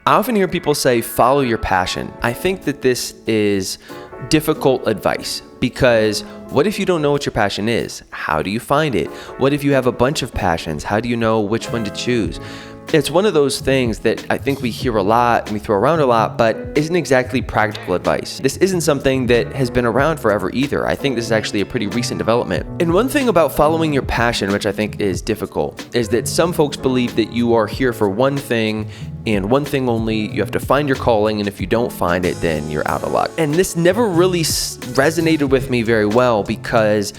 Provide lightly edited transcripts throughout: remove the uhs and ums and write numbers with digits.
I often hear people say, follow your passion. I think that this is difficult advice because what if you don't know what your passion is? How do you find it? What if you have a bunch of passions? How do you know which one to choose? It's one of those things that I think we hear a lot and we throw around a lot, but isn't exactly practical advice. This isn't something that has been around forever either. I think this is actually a pretty recent development. And one thing about following your passion, which I think is difficult, is that some folks believe that you are here for one thing and one thing only. You have to find your calling, and if you don't find it, then you're out of luck. And this never really resonated with me very well because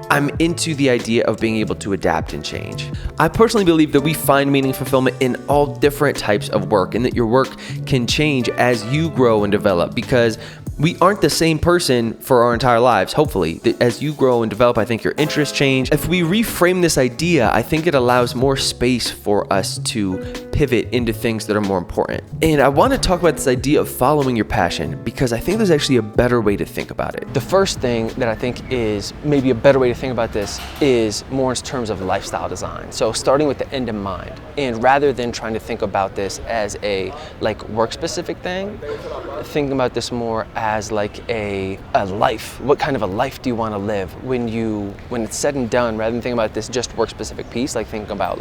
I'm into the idea of being able to adapt and change. I personally believe that we find meaning and fulfillment in all different types of work, and that your work can change as you grow and develop, because we aren't the same person for our entire lives. Hopefully, that as you grow and develop, I think your interests change. If we reframe this idea, I think it allows more space for us to pivot into things that are more important. And I want to talk about this idea of following your passion because I think there's actually a better way to think about it. The first thing that I think is maybe a better way to think about this is more in terms of lifestyle design. So starting with the end in mind, and rather than trying to think about this as a work specific thing, think about this more as like a life. What kind of a life do you want to live when it's said and done, rather than thinking about this just work specific piece? Like think about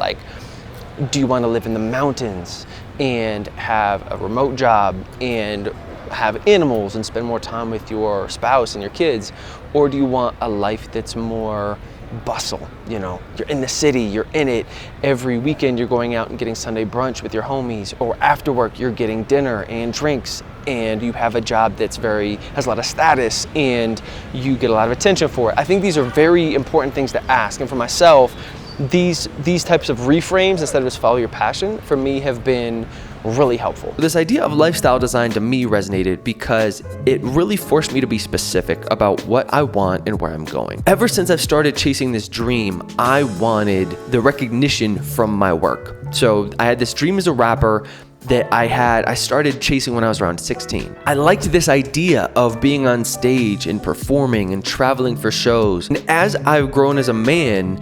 do you want to live in the mountains and have a remote job and have animals and spend more time with your spouse and your kids? Or do you want a life that's more bustle? You're in the city, you're in it. Every weekend you're going out and getting Sunday brunch with your homies, or after work you're getting dinner and drinks, and you have a job that's has a lot of status and you get a lot of attention for it. I think these are very important things to ask. And for myself, these types of reframes, instead of just follow your passion, for me have been really helpful. This idea of lifestyle design to me resonated because it really forced me to be specific about what I want and where I'm going. Ever since I've started chasing this dream, I wanted the recognition from my work. So I had this dream as a rapper that I started chasing when I was around 16. I liked this idea of being on stage and performing and traveling for shows. And as I've grown as a man,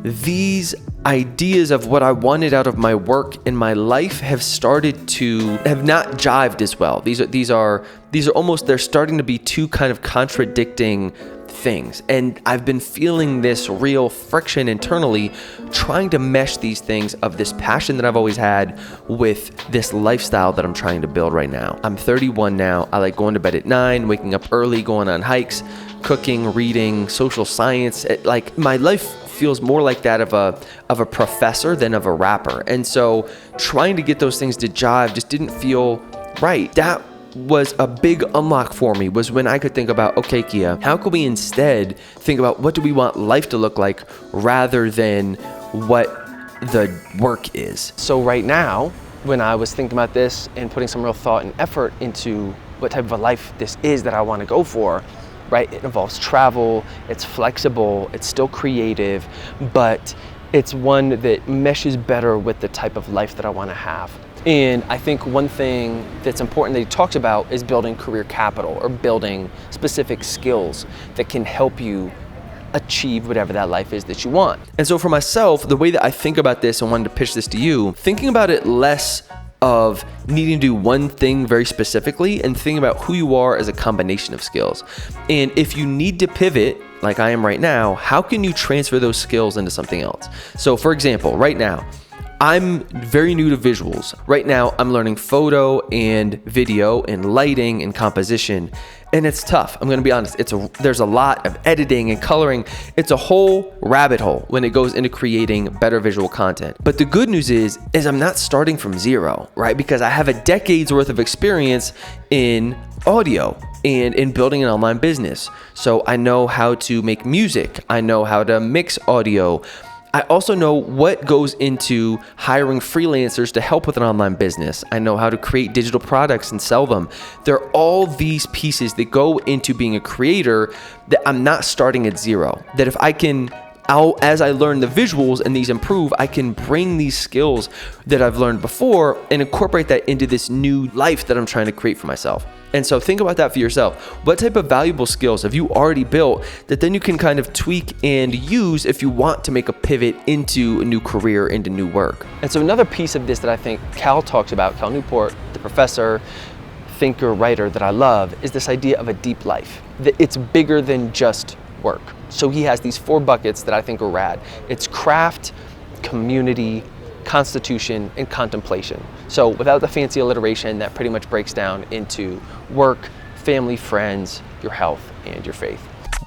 these ideas of what I wanted out of my work in my life have not jived as well. These are almost, they're starting to be two kind of contradicting things. And I've been feeling this real friction internally, trying to mesh these things of this passion that I've always had with this lifestyle that I'm trying to build right now. I'm 31 now. I like going to bed at 9, waking up early, going on hikes, cooking, reading, social science. My life feels more like that of a professor than of a rapper. And so trying to get those things to jive just didn't feel right. That was a big unlock for me, was when I could think about, okay, Kia, how can we instead think about what do we want life to look like rather than what the work is? So right now, when I was thinking about this and putting some real thought and effort into what type of a life this is that I want to go for, right? It involves travel, it's flexible, it's still creative, but it's one that meshes better with the type of life that I want to have. And I think one thing that's important that he talks about is building career capital, or building specific skills that can help you achieve whatever that life is that you want. And so for myself, the way that I think about this and wanted to pitch this to you, thinking about it less of needing to do one thing very specifically and thinking about who you are as a combination of skills. And if you need to pivot, like I am right now, how can you transfer those skills into something else? So for example, right now, I'm very new to visuals. Right now, I'm learning photo and video and lighting and composition, and it's tough. I'm gonna be honest, there's a lot of editing and coloring. It's a whole rabbit hole when it goes into creating better visual content. But the good news is I'm not starting from zero, right? Because I have a decade's worth of experience in audio and in building an online business. So I know how to make music. I know how to mix audio. I also know what goes into hiring freelancers to help with an online business. I know how to create digital products and sell them. There are all these pieces that go into being a creator that I'm not starting at zero. That if I can as I learn the visuals and these improve, I can bring these skills that I've learned before and incorporate that into this new life that I'm trying to create for myself. And so think about that for yourself. What type of valuable skills have you already built that then you can kind of tweak and use if you want to make a pivot into a new career, into new work? And so another piece of this that I think Cal talks about, Cal Newport, the professor, thinker, writer that I love, is this idea of a deep life. That it's bigger than just work. So he has these 4 buckets that I think are rad. It's craft, community, constitution, and contemplation. So without the fancy alliteration, that pretty much breaks down into work, family, friends, your health, and your faith.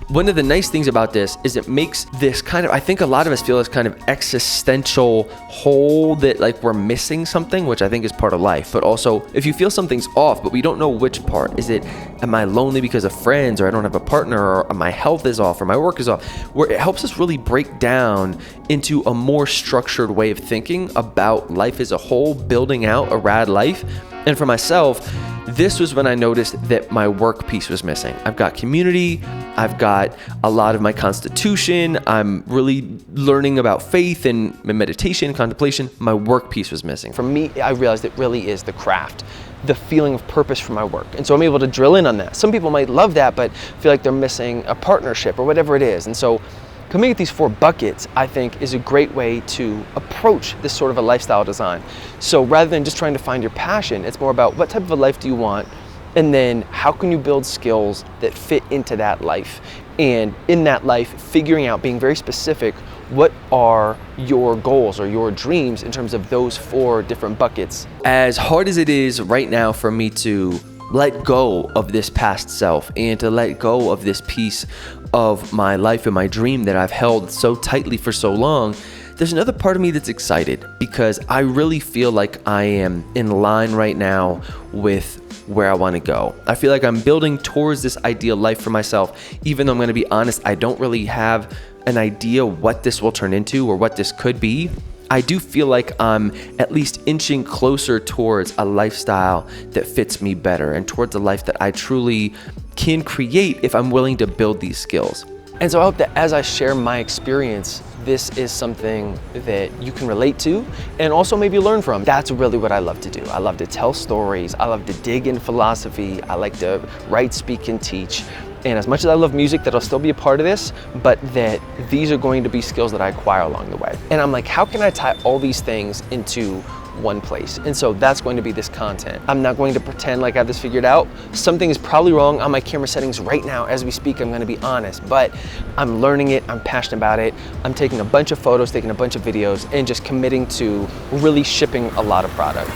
One of the nice things about this is it makes this kind of, I think a lot of us feel this kind of existential hole that like we're missing something, which I think is part of life. But also if you feel something's off, but we don't know which part, is it, am I lonely because of friends, or I don't have a partner, or my health is off, or my work is off, where it helps us really break down into a more structured way of thinking about life as a whole, building out a rad life. And for myself, this was when I noticed that my work piece was missing. I've got community, I've got a lot of my constitution, I'm really learning about faith and meditation, contemplation. My work piece was missing. For me, I realized it really is the craft, the feeling of purpose for my work. And so I'm able to drill in on that. Some people might love that, but feel like they're missing a partnership or whatever it is. And so coming at these 4 buckets, I think, is a great way to approach this sort of a lifestyle design. So rather than just trying to find your passion, it's more about what type of a life do you want, and then how can you build skills that fit into that life? And in that life, figuring out, being very specific, what are your goals or your dreams in terms of those 4 different buckets. As hard as it is right now for me to let go of this past self and to let go of this piece of my life and my dream that I've held so tightly for so long, there's another part of me that's excited because I really feel like I am in line right now with where I want to go. I feel like I'm building towards this ideal life for myself, even though I'm going to be honest, I don't really have an idea what this will turn into or what this could be. I do feel like I'm at least inching closer towards a lifestyle that fits me better and towards a life that I truly can create if I'm willing to build these skills. And so I hope that as I share my experience, this is something that you can relate to and also maybe learn from. That's really what I love to do. I love to tell stories. I love to dig in philosophy. I like to write, speak, and teach. And as much as I love music, that'll still be a part of this, but that these are going to be skills that I acquire along the way. And I'm like, how can I tie all these things into one place? And so that's going to be this content. I'm not going to pretend like I have this figured out. Something is probably wrong on my camera settings right now as we speak, I'm going to be honest, but I'm learning it, I'm passionate about it. I'm taking a bunch of photos, taking a bunch of videos, and just committing to really shipping a lot of product.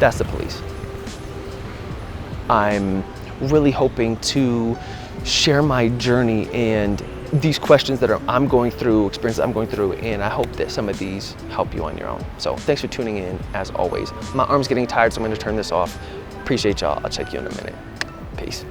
That's the police. I'm really hoping to share my journey and these questions that I'm going through, experiences I'm going through, and I hope that some of these help you on your own. So thanks for tuning in, as always. My arm's getting tired, so I'm gonna turn this off. Appreciate y'all. I'll check you in a minute. Peace.